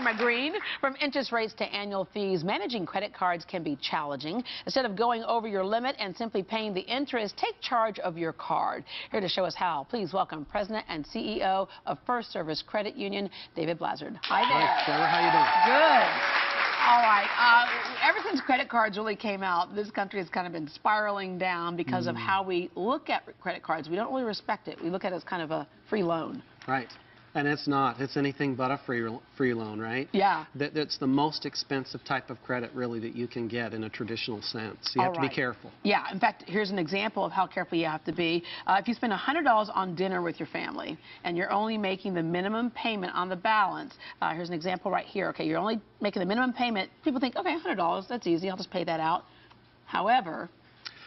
Norma Green. From interest rates to annual fees, managing credit cards can be challenging. Instead of going over your limit and simply paying the interest, take charge of your card. Here to show us how, please welcome President and CEO of First Service Credit Union, David Bleazard. Hi there. Hi, Sarah. How you doing? Good. All right. Ever since credit cards really came out, this country has kind of been spiraling down because of how we look at credit cards. We don't really respect it. We look at it as kind of a free loan. Right. And it's not. It's anything but a free loan, right? Yeah. That's the most expensive type of credit, really, that you can get in a traditional sense. You have to be careful. Yeah. In fact, here's an example of how careful you have to be. If you spend $100 on dinner with your family and you're only making the minimum payment on the balance, here's an example right here. Okay, you're only making the minimum payment. People think, okay, $100, that's easy. I'll just pay that out. However,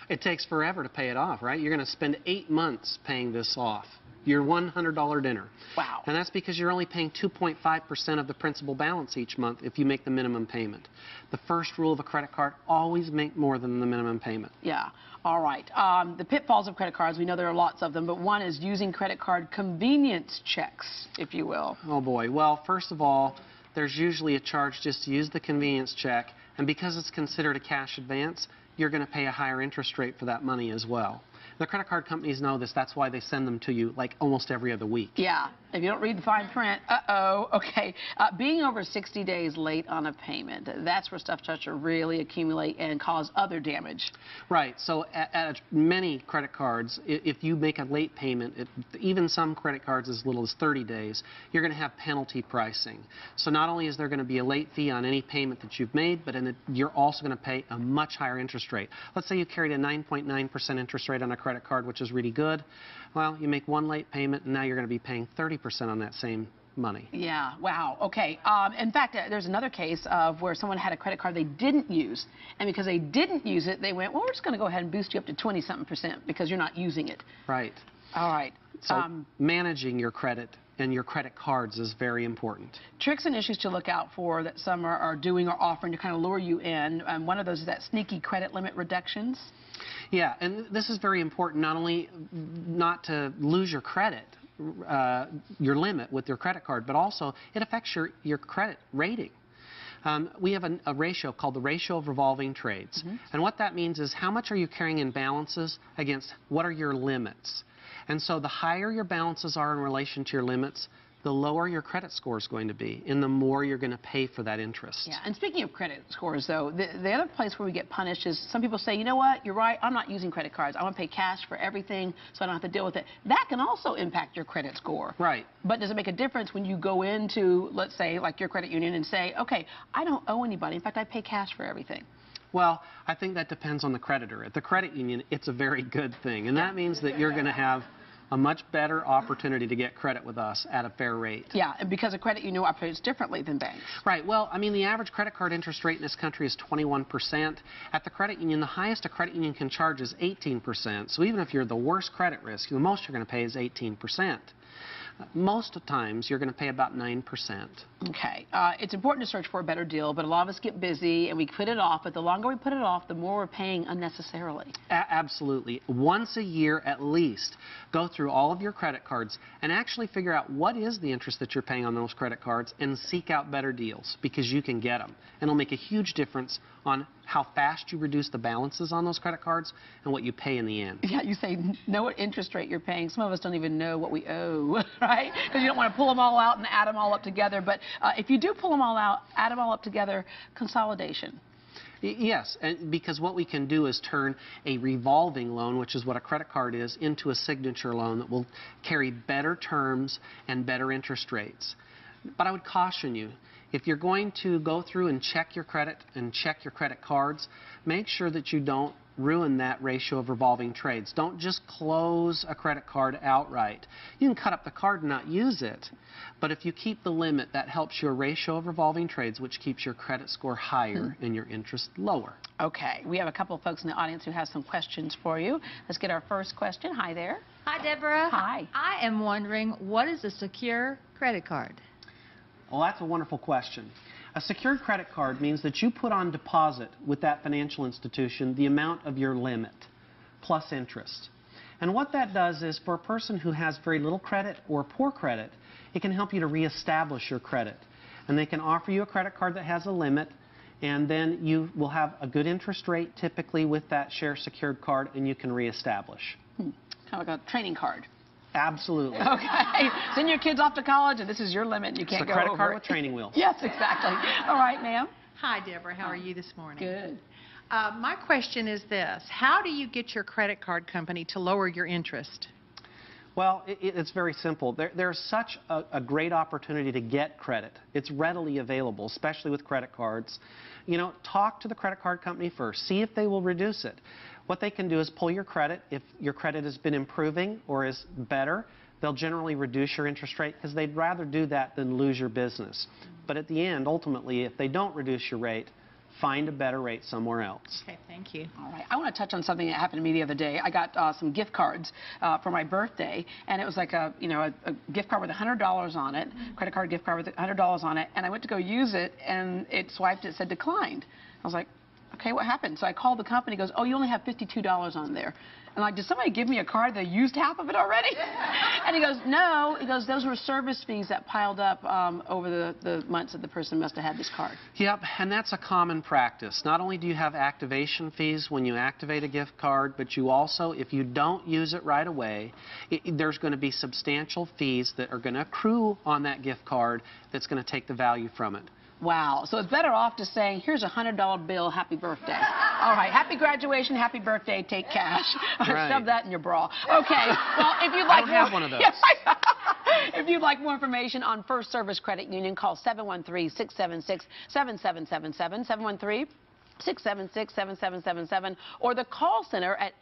it takes forever to pay it off, right? You're going to spend 8 months paying this off. Your $100 dinner. Wow. And that's because you're only paying 2.5% of the principal balance each month if you make the minimum payment. The first rule of a credit card, always make more than the minimum payment. Yeah. All right. The pitfalls of credit cards, we know there are lots of them, but one is using credit card convenience checks, if you will. Oh, boy. Well, first of all, there's usually a charge just to use the convenience check, and because it's considered a cash advance, you're going to pay a higher interest rate for that money as well. The credit card companies know this. That's why they send them to you like almost every other week. Yeah. If you don't read the fine print, okay. Being over 60 days late on a payment, that's where stuff starts to really accumulate and cause other damage. Right. So at many credit cards, if you make a late payment, even some credit cards as little as 30 days, you're going to have penalty pricing. So not only is there going to be a late fee on any payment that you've made, but you're also going to pay a much higher interest rate. Let's say you carried a 9.9% interest rate on a credit card, which is really good. Well, you make one late payment, and now you're going to be paying 30% on that same money. Yeah, wow, okay. In fact, there's another case of where someone had a credit card they didn't use, and because they didn't use it, they went, well, we're just going to go ahead and boost you up to 20-something% because you're not using it. Right. All right. So managing your credit and your credit cards is very important. Tricks and issues to look out for that some are doing or offering to kind of lure you in. One of those is that sneaky credit limit reductions. Yeah, and this is very important, not only not to lose your credit, your limit with your credit card, but also it affects your credit rating. We have a ratio called the ratio of revolving trades. And what that means is how much are you carrying in balances against what are your limits. And so the higher your balances are in relation to your limits, the lower your credit score is going to be, and the more you're going to pay for that interest. Yeah, and speaking of credit scores, though, the other place where we get punished is some people say, you know what, you're right, I'm not using credit cards. I want to pay cash for everything so I don't have to deal with it. That can also impact your credit score. Right. But does it make a difference when you go into, let's say, like your credit union and say, okay, I don't owe anybody. In fact, I pay cash for everything. Well, I think that depends on the creditor. At the credit union, it's a very good thing, and that means that you're going to have a much better opportunity to get credit with us at a fair rate. Yeah, and because a credit union operates differently than banks. Right. Well, I mean, the average credit card interest rate in this country is 21%. At the credit union, the highest a credit union can charge is 18%. So even if you're the worst credit risk, the most you're going to pay is 18%. Most of the times, you're going to pay about 9%. Okay. It's important to search for a better deal, but a lot of us get busy and we put it off. But the longer we put it off, the more we're paying unnecessarily. Absolutely. Once a year at least, go through all of your credit cards and actually figure out what is the interest that you're paying on those credit cards and seek out better deals because you can get them. And it'll make a huge difference on how fast you reduce the balances on those credit cards and what you pay in the end. Yeah, you say know what interest rate you're paying. Some of us don't even know what we owe, right? Because you don't want to pull them all out and add them all up together. But if you do pull them all out, add them all up together, consolidation. Yes, and because what we can do is turn a revolving loan, which is what a credit card is, into a signature loan that will carry better terms and better interest rates. But I would caution you, if you're going to go through and check your credit and check your credit cards, make sure that you don't ruin that ratio of revolving trades. Don't just close a credit card outright. You can cut up the card and not use it, but if you keep the limit, that helps your ratio of revolving trades, which keeps your credit score higher and your interest lower. Okay, we have a couple of folks in the audience who have some questions for you. Let's get our first question. Hi there. Hi, Deborah. Hi. I am wondering, what is a secure credit card? Well, that's a wonderful question. A secured credit card means that you put on deposit with that financial institution the amount of your limit plus interest. And what that does is for a person who has very little credit or poor credit, it can help you to reestablish your credit. and they can offer you a credit card that has a limit, and then you will have a good interest rate typically with that share secured card, and you can reestablish. Kind of like a training card. Absolutely. Okay. Send your kids off to college, and this is your limit. You can't It's a go credit over card it. with training wheels. Yes, exactly. All right, ma'am. Hi, Deborah. How are you this morning? Good. My question is this. How do you get your credit card company to lower your interest? Well, it's very simple. There's such a great opportunity to get credit. It's readily available, especially with credit cards. You know, talk to the credit card company first. See if they will reduce it. What they can do is pull your credit. If your credit has been improving or is better, they'll generally reduce your interest rate because they'd rather do that than lose your business. But at the end, ultimately, if they don't reduce your rate, find a better rate somewhere else. Okay, thank you. All right. I want to touch on something that happened to me the other day. I got some gift cards for my birthday, and it was like a gift card with $100 on it, credit card gift card with $100 on it, and I went to go use it, and it swiped, it said declined. I was like, okay, what happened? So I called the company, goes, oh, you only have $52 on there. And like, did somebody give me a card that used half of it already? And he goes, no. He goes, those were service fees that piled up over the months that the person must have had this card. Yep, and that's a common practice. Not only do you have activation fees when you activate a gift card, but you also, if you don't use it right away, there's going to be substantial fees that are going to accrue on that gift card that's going to take the value from it. Wow. So it's better off just saying, here's a $100 bill, happy birthday. All right, happy graduation, happy birthday, take cash. Right. Shove that in your bra. Okay. Well, if you'd like I don't have one of those. Yes, if you'd like more information on First Service Credit Union, call 713-676-7777, 713-676-7777, or the call center at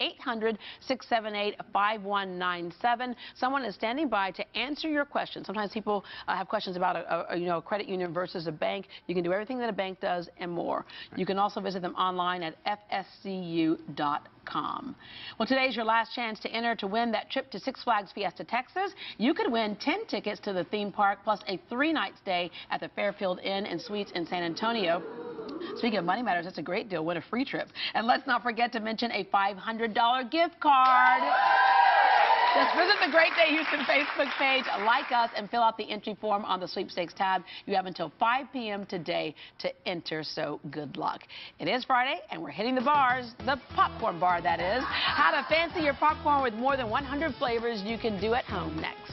800-678-5197. Someone is standing by to answer your questions. Sometimes people have questions about a credit union versus a bank. You can do everything that a bank does and more. You can also visit them online at fscu.com. Well, today's your last chance to enter to win that trip to Six Flags Fiesta Texas. You could win 10 tickets to the theme park plus a 3-night stay at the Fairfield Inn and Suites in San Antonio. Speaking of Money Matters, that's a great deal. Win a free trip. And let's not forget to mention a $500 gift card. Just visit the Great Day Houston Facebook page, like us, and fill out the entry form on the sweepstakes tab. You have until 5 p.m. today to enter, so good luck. It is Friday, and we're hitting the bars, the popcorn bar, that is. How to fancy your popcorn with more than 100 flavors you can do at home next.